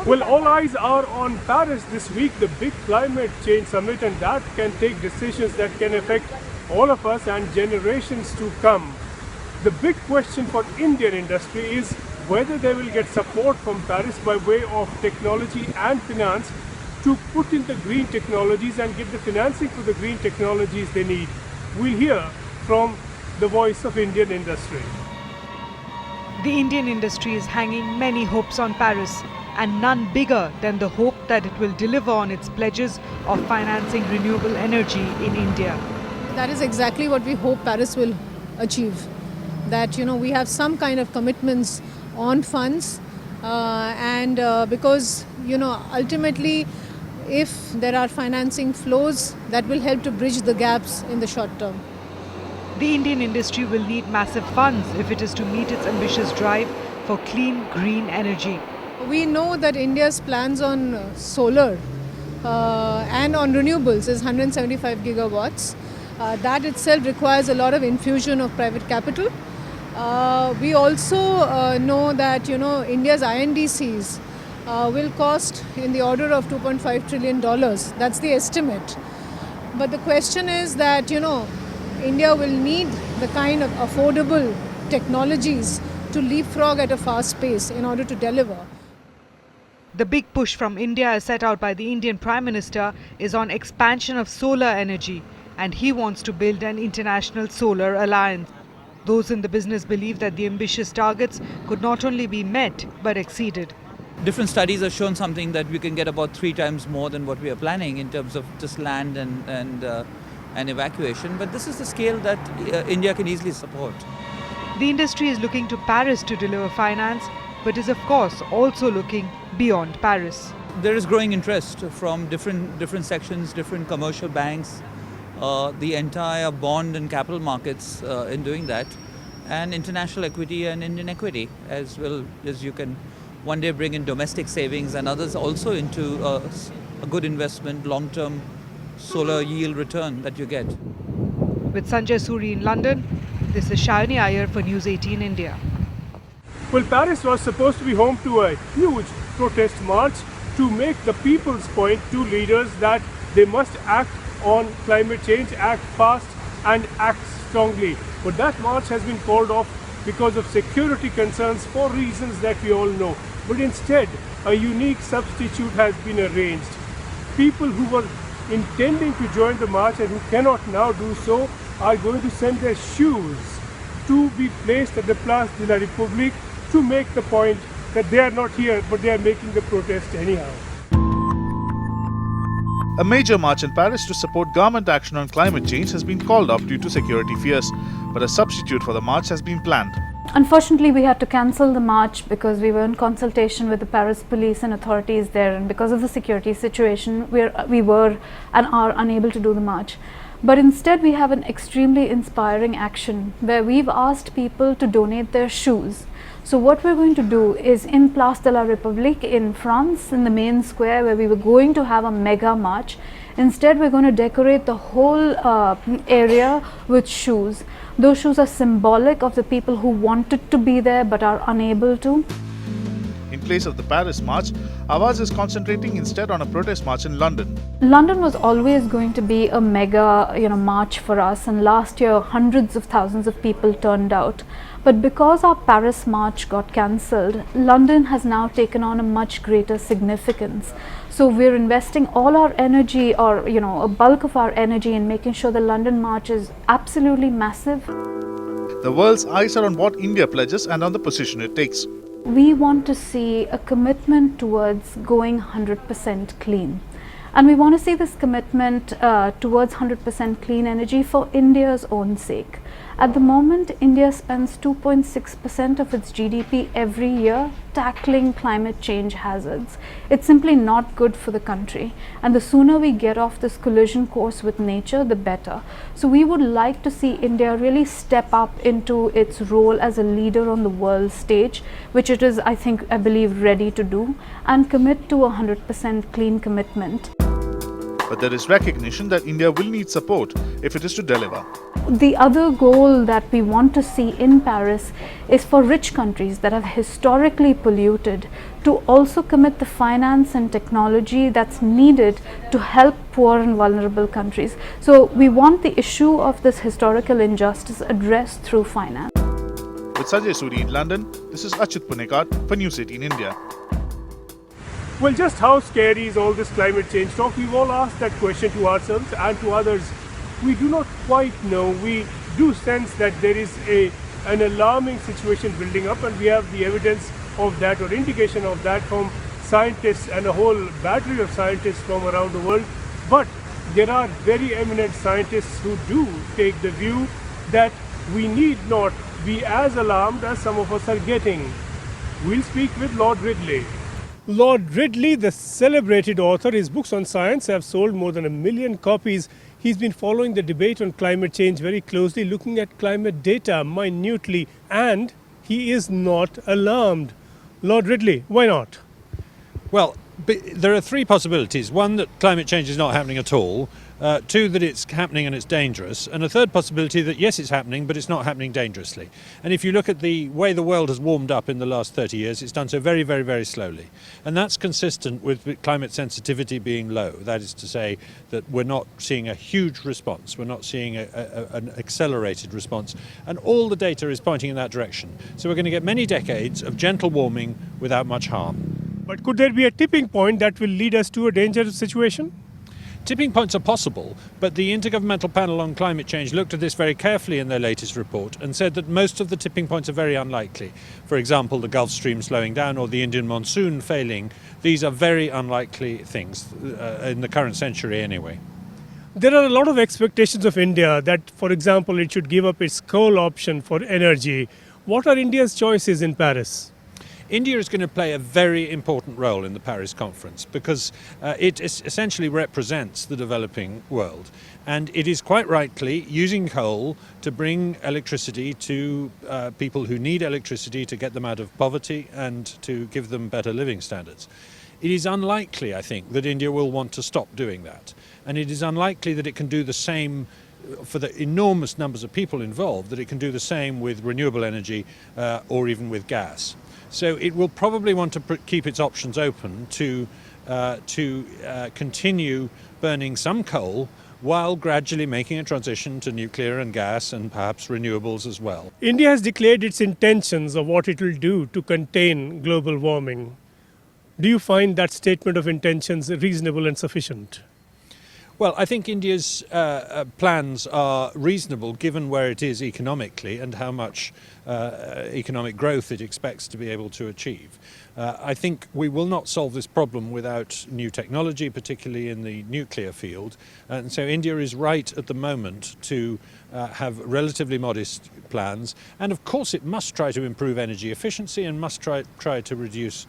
Well, all eyes are on Paris this week, the big climate change summit, and that can take decisions that can affect all of us and generations to come. The big question for Indian industry is whether they will get support from Paris by way of technology and finance to put in the green technologies and get the financing for the green technologies they need. We'll hear from the voice of Indian industry. The Indian industry is hanging many hopes on Paris, and none bigger than the hope that it will deliver on its pledges of financing renewable energy in India. That is exactly what we hope Paris will achieve. That we have some kind of commitments on funds, because ultimately, if there are financing flows, that will help to bridge the gaps in the short term. The Indian industry will need massive funds if it is to meet its ambitious drive for clean, green energy. We know that India's plans on solar and on renewables is 175 gigawatts. That itself requires a lot of infusion of private capital. We also know that India's INDCs will cost in the order of $2.5 trillion. That's the estimate. But the question is that India will need the kind of affordable technologies to leapfrog at a fast pace in order to deliver. The big push from India as set out by the Indian Prime Minister is on expansion of solar energy, and he wants to build an international solar alliance. Those in the business believe that the ambitious targets could not only be met but exceeded. Different studies have shown something that we can get about 3 times more than what we are planning in terms of just land and evacuation. But this is the scale that India can easily support. The industry is looking to Paris to deliver finance, but is of course also looking beyond Paris. There is growing interest from different sections, different commercial banks, the entire bond and capital markets in doing that, and international equity and Indian equity, as well as you can one day bring in domestic savings and others also into a good investment, long-term solar yield return that you get. With Sanjay Suri in London, this is Shayani Iyer for News 18 India. Well, Paris was supposed to be home to a huge protest march to make the people's point to leaders that they must act on climate change, act fast and act strongly. But that march has been called off because of security concerns for reasons that we all know. But instead, a unique substitute has been arranged. People who were intending to join the march and who cannot now do so are going to send their shoes to be placed at the Place de la République to make the point that they are not here, but they are making the protest anyhow. A major march in Paris to support government action on climate change has been called off due to security fears, but a substitute for the march has been planned. Unfortunately, we had to cancel the march because we were in consultation with the Paris police and authorities there, and because of the security situation, we were and are unable to do the march. But instead, we have an extremely inspiring action where we've asked people to donate their shoes. So what we're going to do is in Place de la République in France, in the main square where we were going to have a mega march, instead we're going to decorate the whole area with shoes. Those shoes are symbolic of the people who wanted to be there but are unable to. In place of the Paris march, Awaz is concentrating instead on a protest march in London. London was always going to be a mega march for us, and last year hundreds of thousands of people turned out. But because our Paris march got cancelled, London has now taken on a much greater significance. So we're investing all our energy, or a bulk of our energy, in making sure the London march is absolutely massive. The world's eyes are on what India pledges and on the position it takes. We want to see a commitment towards going 100% clean. And we want to see this commitment towards 100% clean energy for India's own sake. At the moment, India spends 2.6% of its GDP every year tackling climate change hazards. It's simply not good for the country. And the sooner we get off this collision course with nature, the better. So we would like to see India really step up into its role as a leader on the world stage, which it is, I believe, ready to do, and commit to a 100% clean commitment. but there is recognition that India will need support if it is to deliver. The other goal that we want to see in Paris is for rich countries that have historically polluted to also commit the finance and technology that's needed to help poor and vulnerable countries. So we want the issue of this historical injustice addressed through finance. With Sajay Suri in London, this is Achyut Punekat for News 18 India. Well, just how scary is all this climate change talk? We've all asked that question to ourselves and to others. We do not quite know. We do sense that there is an alarming situation building up, and we have the evidence of that or indication of that from scientists and a whole battery of scientists from around the world. But there are very eminent scientists who do take the view that we need not be as alarmed as some of us are getting. We'll speak with Lord Ridley. Lord Ridley, the celebrated author, his books on science have sold more than 1 million copies. He's been following the debate on climate change very closely, looking at climate data minutely, and he is not alarmed. Lord Ridley, why not? Well, there are three possibilities. One, that climate change is not happening at all. Two, that it's happening and it's dangerous. And a third possibility that yes, it's happening, but it's not happening dangerously. And if you look at the way the world has warmed up in the last 30 years, it's done so very, very, very slowly. And that's consistent with climate sensitivity being low. That is to say that we're not seeing a huge response. We're not seeing an accelerated response. And all the data is pointing in that direction. So we're going to get many decades of gentle warming without much harm. But could there be a tipping point that will lead us to a dangerous situation? Tipping points are possible, but the Intergovernmental Panel on Climate Change looked at this very carefully in their latest report and said that most of the tipping points are very unlikely. For example, the Gulf Stream slowing down or the Indian monsoon failing. These are very unlikely things in the current century anyway. There are a lot of expectations of India that, for example, it should give up its coal option for energy. What are India's choices in Paris? India is going to play a very important role in the Paris conference because it essentially represents the developing world. And it is quite rightly using coal to bring electricity to people who need electricity to get them out of poverty and to give them better living standards. It is unlikely, I think, that India will want to stop doing that. And it is unlikely that it can do the same for the enormous numbers of people involved, that it can do the same with renewable energy or even with gas. So it will probably want to keep its options open to continue burning some coal while gradually making a transition to nuclear and gas and perhaps renewables as well. India has declared its intentions of what it will do to contain global warming. Do you find that statement of intentions reasonable and sufficient? Well, I think India's plans are reasonable given where it is economically and how much economic growth it expects to be able to achieve. I think we will not solve this problem without new technology, particularly in the nuclear field. And so India is right at the moment to have relatively modest plans. And of course it must try to improve energy efficiency and must try to reduce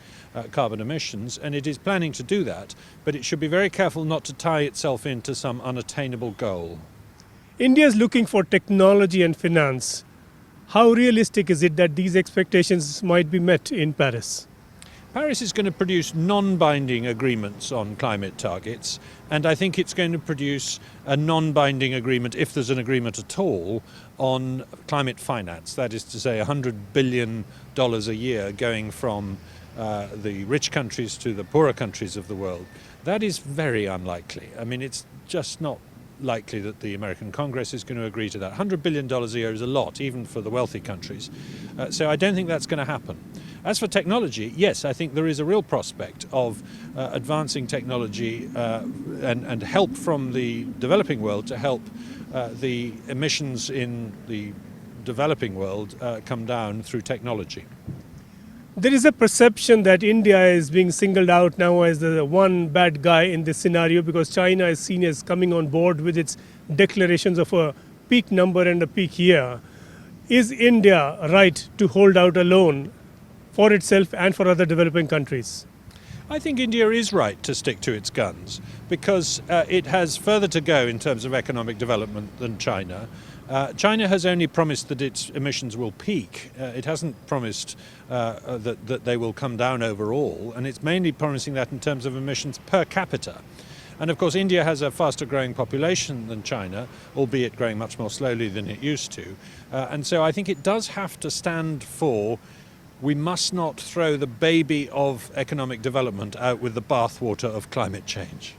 carbon emissions. And it is planning to do that. But it should be very careful not to tie itself into some unattainable goal. India is looking for technology and finance. How realistic is it that these expectations might be met in Paris? Paris is going to produce non-binding agreements on climate targets, and I think it's going to produce a non-binding agreement, if there's an agreement at all, on climate finance. That is to say $100 billion a year going from the rich countries to the poorer countries of the world. That is very unlikely. I mean, it's just not likely that the American Congress is going to agree to that. $100 billion a year is a lot, even for the wealthy countries. So I don't think that's going to happen. As for technology, yes, I think there is a real prospect of advancing technology and help from the developing world to help the emissions in the developing world come down through technology. There is a perception that India is being singled out now as the one bad guy in this scenario because China is seen as coming on board with its declarations of a peak number and a peak year. Is India right to hold out alone for itself and for other developing countries? I think India is right to stick to its guns because it has further to go in terms of economic development than China. China has only promised that its emissions will peak. It hasn't promised that they will come down overall, and it's mainly promising that in terms of emissions per capita. And of course, India has a faster growing population than China, albeit growing much more slowly than it used to. And so I think it does have to stand for, we must not throw the baby of economic development out with the bathwater of climate change.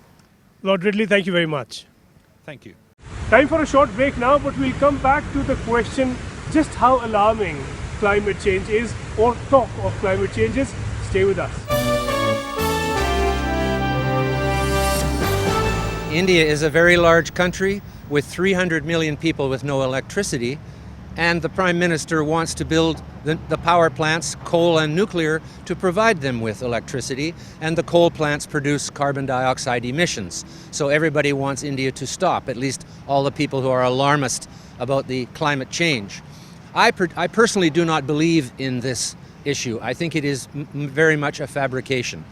Lord Ridley, thank you very much. Thank you. Time for a short break now, but we'll come back to the question just how alarming climate change is, or talk of climate change is. Stay with us. India is a very large country with 300 million people with no electricity, and the Prime Minister wants to build the power plants, coal and nuclear, to provide them with electricity, and the coal plants produce carbon dioxide emissions. So everybody wants India to stop, at least all the people who are alarmist about the climate change. I personally do not believe in this issue. I think it is very much a fabrication.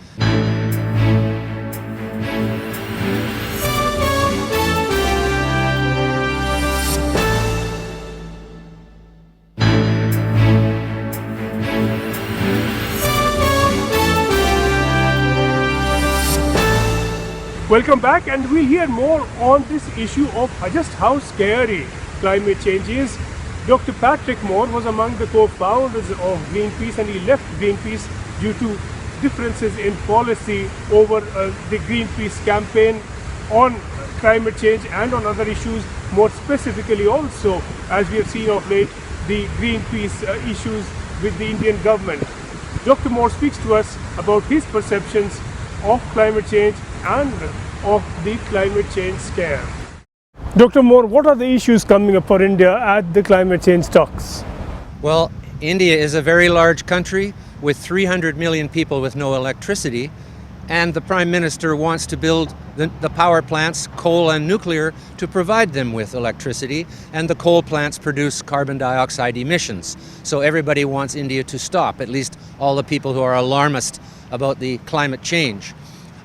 Welcome back, and we'll hear more on this issue of just how scary climate change is. Dr. Patrick Moore was among the co-founders of Greenpeace, and he left Greenpeace due to differences in policy over the Greenpeace campaign on climate change and on other issues, more specifically also, as we have seen of late, the Greenpeace issues with the Indian government. Dr. Moore speaks to us about his perceptions of climate change and of the climate change scare. Dr. Moore, what are the issues coming up for India at the climate change talks? Well, India is a very large country with 300 million people with no electricity, and the Prime Minister wants to build the power plants, coal and nuclear, to provide them with electricity, and the coal plants produce carbon dioxide emissions. So everybody wants India to stop, at least all the people who are alarmist about the climate change.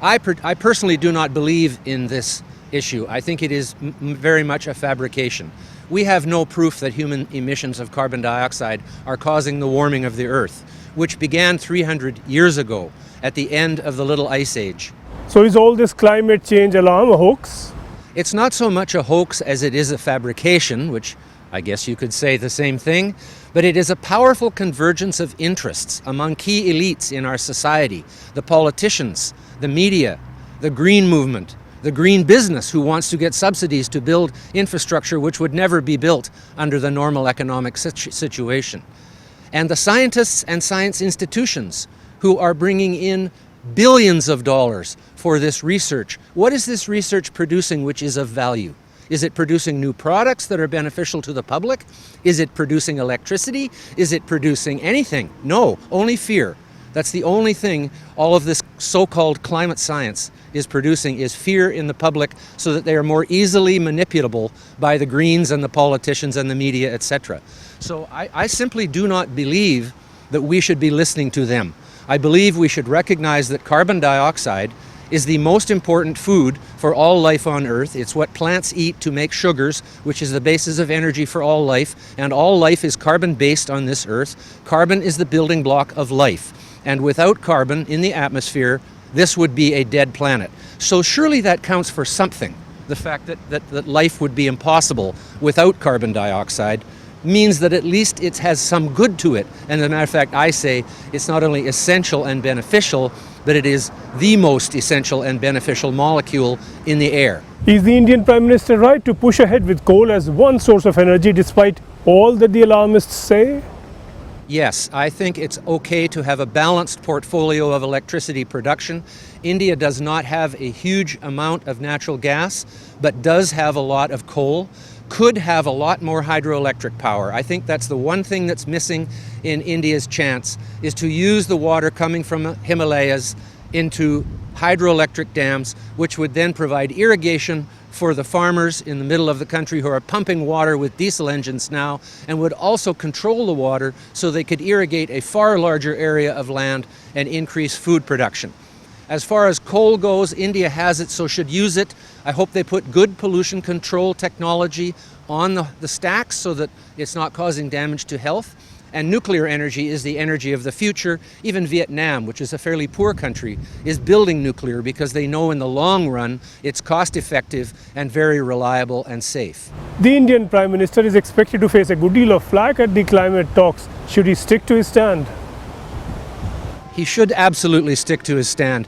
I personally do not believe in this issue. I think it is very much a fabrication. We have no proof that human emissions of carbon dioxide are causing the warming of the Earth, which began 300 years ago at the end of the Little Ice Age. So is all this climate change alarm a hoax? It's not so much a hoax as it is a fabrication, which I guess you could say the same thing, but it is a powerful convergence of interests among key elites in our society, the politicians, the media, the green movement, the green business who wants to get subsidies to build infrastructure which would never be built under the normal economic situation, and the scientists and science institutions who are bringing in billions of dollars for this research. What is this research producing which is of value? Is it producing new products that are beneficial to the public? Is it producing electricity? Is it producing anything? No, only fear. That's the only thing all of this so-called climate science is producing, is fear in the public, so that they are more easily manipulable by the Greens and the politicians and the media, etc. So I simply do not believe that we should be listening to them. I believe we should recognize that carbon dioxide is the most important food for all life on Earth. It's what plants eat to make sugars, which is the basis of energy for all life, and all life is carbon-based on this Earth. Carbon is the building block of life, and without carbon in the atmosphere, this would be a dead planet. So surely that counts for something. The fact that life would be impossible without carbon dioxide means that at least it has some good to it. And as a matter of fact, I say it's not only essential and beneficial, but it is the most essential and beneficial molecule in the air. Is the Indian Prime Minister right to push ahead with coal as one source of energy despite all that the alarmists say? Yes, I think it's okay to have a balanced portfolio of electricity production. India does not have a huge amount of natural gas, but does have a lot of coal, could have a lot more hydroelectric power. I think that's the one thing that's missing in India's chance, is to use the water coming from Himalayas into hydroelectric dams, which would then provide irrigation for the farmers in the middle of the country who are pumping water with diesel engines now, and would also control the water so they could irrigate a far larger area of land and increase food production. As far as coal goes, India has it, so should use it. I hope they put good pollution control technology on the stacks so that it's not causing damage to health. And nuclear energy is the energy of the future. Even Vietnam, which is a fairly poor country, is building nuclear because they know in the long run it's cost effective and very reliable and safe. The Indian Prime Minister is expected to face a good deal of flack at the climate talks. Should he stick to his stand? He should absolutely stick to his stand.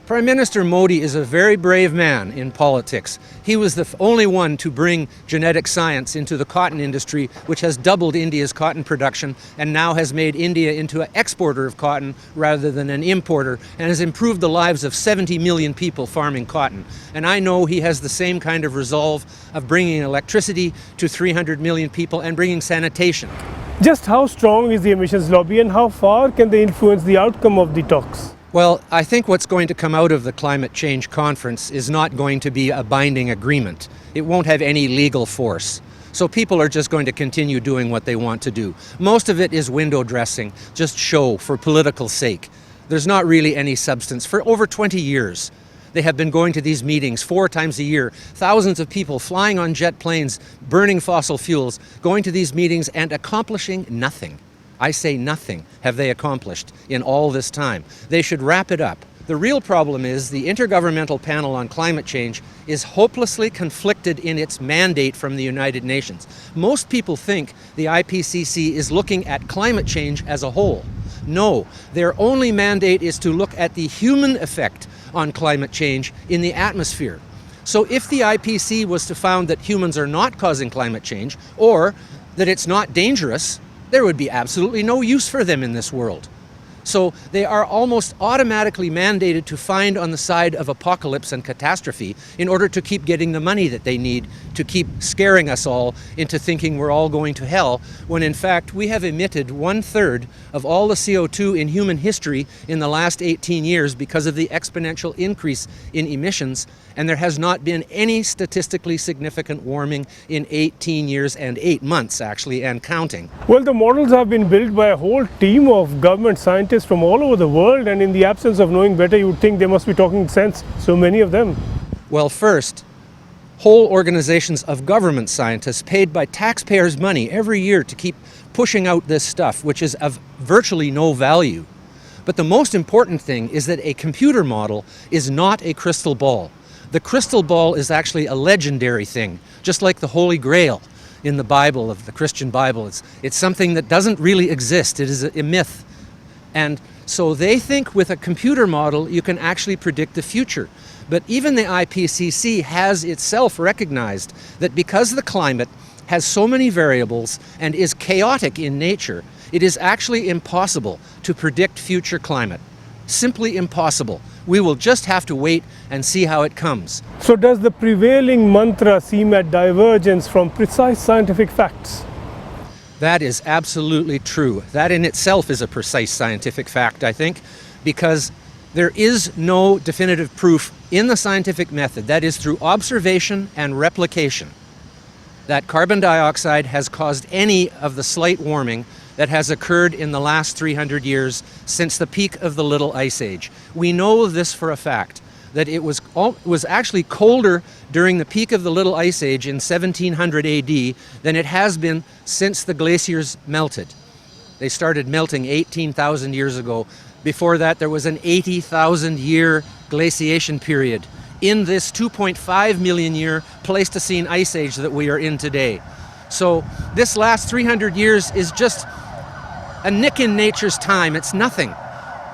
Prime Minister Modi is a very brave man in politics. He was the only one to bring genetic science into the cotton industry, which has doubled India's cotton production and now has made India into an exporter of cotton rather than an importer, and has improved the lives of 70 million people farming cotton. And I know he has the same kind of resolve of bringing electricity to 300 million people and bringing sanitation. Just how strong is the emissions lobby and how far can they influence the outcome of the talks? Well, I think what's going to come out of the climate change conference is not going to be a binding agreement. It won't have any legal force. So people are just going to continue doing what they want to do. Most of it is window dressing, just show for political sake. There's not really any substance. For over 20 years, they have been going to these meetings 4 times a year, thousands of people flying on jet planes, burning fossil fuels, going to these meetings and accomplishing nothing. I say nothing have they accomplished in all this time. They should wrap it up. The real problem is the Intergovernmental Panel on Climate Change is hopelessly conflicted in its mandate from the United Nations. Most people think the IPCC is looking at climate change as a whole. No, their only mandate is to look at the human effect on climate change in the atmosphere. So if the IPCC was to find that humans are not causing climate change, or that it's not dangerous, there would be absolutely no use for them in this world. So they are almost automatically mandated to find on the side of apocalypse and catastrophe in order to keep getting the money that they need to keep scaring us all into thinking we're all going to hell, when in fact we have emitted 1/3 of all the CO2 in human history in the last 18 years because of the exponential increase in emissions, and there has not been any statistically significant warming in 18 years and 8 months actually, and counting. Well, the models have been built by a whole team of government scientists from all over the world, and in the absence of knowing better, you would think they must be talking sense, so many of them. Well, first, whole organizations of government scientists paid by taxpayers' money every year to keep pushing out this stuff, which is of virtually no value. But the most important thing is that a computer model is not a crystal ball. The crystal ball is actually a legendary thing, just like the Holy Grail in the Bible, of the Christian Bible. It's something that doesn't really exist. It is a myth. And so they think with a computer model you can actually predict the future. But even the IPCC has itself recognized that because the climate has so many variables and is chaotic in nature, it is actually impossible to predict future climate. Simply impossible. We will just have to wait and see how it comes. So does the prevailing mantra seem at divergence from precise scientific facts? That is absolutely true. That in itself is a precise scientific fact, I think, because there is no definitive proof in the scientific method, that is through observation and replication, that carbon dioxide has caused any of the slight warming that has occurred in the last 300 years since the peak of the Little Ice Age. We know this for a fact, that it was actually colder during the peak of the Little Ice Age in 1700 AD than it has been since the glaciers melted. They started melting 18,000 years ago. Before that, there was an 80,000 year glaciation period in this 2.5 million year Pleistocene Ice Age that we are in today. So this last 300 years is just a nick in nature's time. It's nothing.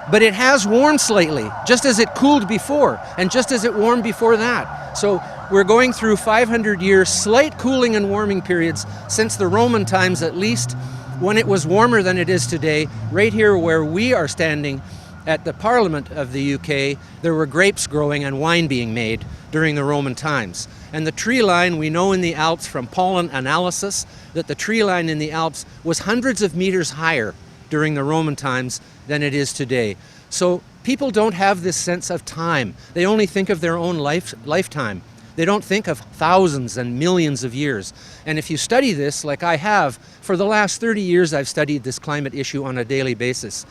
But it has warmed slightly, just as it cooled before, and just as it warmed before that. So we're going through 500 years slight cooling and warming periods since the Roman times at least, when it was warmer than it is today. Right here where we are standing at the Parliament of the UK, there were grapes growing and wine being made during the Roman times. And the tree line, we know in the Alps from pollen analysis that the tree line in the Alps was hundreds of meters higher during the Roman times than it is today. So people don't have this sense of time. They only think of their own lifetime. They don't think of thousands and millions of years. And if you study this, like I have, for the last 30 years I've studied this climate issue on a daily basis,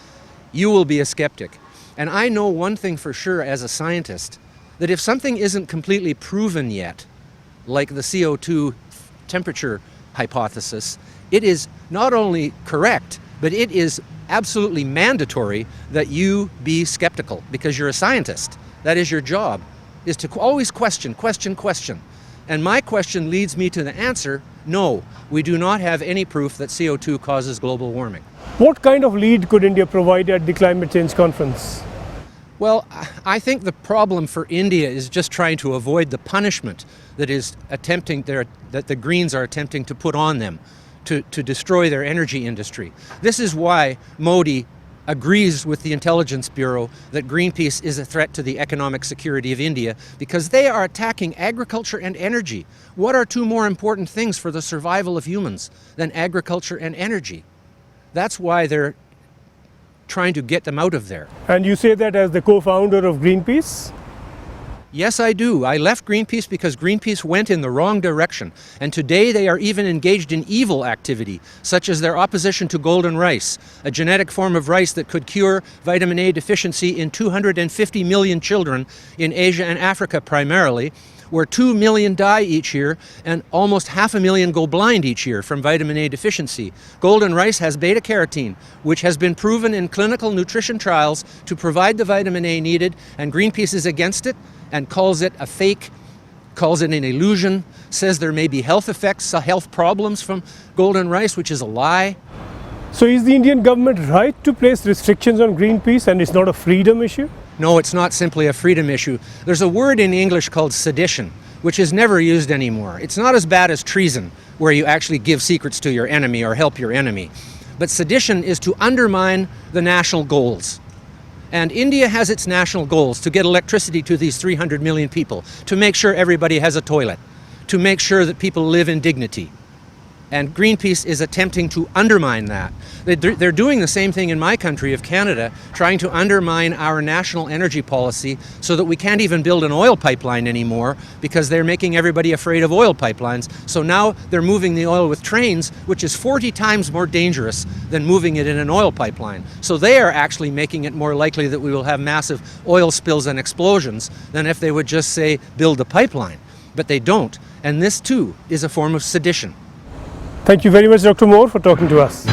you will be a skeptic. And I know one thing for sure as a scientist, that if something isn't completely proven yet, like the CO2 temperature hypothesis, it is not only correct, but it is absolutely mandatory that you be skeptical because you're a scientist. That is your job, is to always question. And my question leads me to the answer, no, we do not have any proof that CO2 causes global warming. What kind of lead could India provide at the climate change conference? Well, I think the problem for India is just trying to avoid the punishment that that the Greens are attempting to put on them to destroy their energy industry. This is why Modi agrees with the Intelligence Bureau that Greenpeace is a threat to the economic security of India, because they are attacking agriculture and energy. What are two more important things for the survival of humans than agriculture and energy? That's why they're trying to get them out of there. And you say that as the co-founder of Greenpeace? Yes, I do. I left Greenpeace because Greenpeace went in the wrong direction. And today they are even engaged in evil activity, such as their opposition to golden rice, a genetic form of rice that could cure vitamin A deficiency in 250 million children in Asia and Africa primarily, where 2 million die each year and almost 500,000 go blind each year from vitamin A deficiency. Golden rice has beta-carotene, which has been proven in clinical nutrition trials to provide the vitamin A needed, and Greenpeace is against it and calls it a fake, calls it an illusion, says there may be health effects, health problems from golden rice, which is a lie. So is the Indian government right to place restrictions on Greenpeace, and it's not a freedom issue? No, it's not simply a freedom issue. There's a word in English called sedition, which is never used anymore. It's not as bad as treason, where you actually give secrets to your enemy or help your enemy. But sedition is to undermine the national goals. And India has its national goals to get electricity to these 300 million people, to make sure everybody has a toilet, to make sure that people live in dignity. And Greenpeace is attempting to undermine that. They're doing the same thing in my country of Canada, trying to undermine our national energy policy so that we can't even build an oil pipeline anymore, because they're making everybody afraid of oil pipelines. So now they're moving the oil with trains, which is 40 times more dangerous than moving it in an oil pipeline. So they are actually making it more likely that we will have massive oil spills and explosions than if they would just say, build a pipeline. But they don't. And this too is a form of sedition. Thank you very much, Dr. Moore, for talking to us.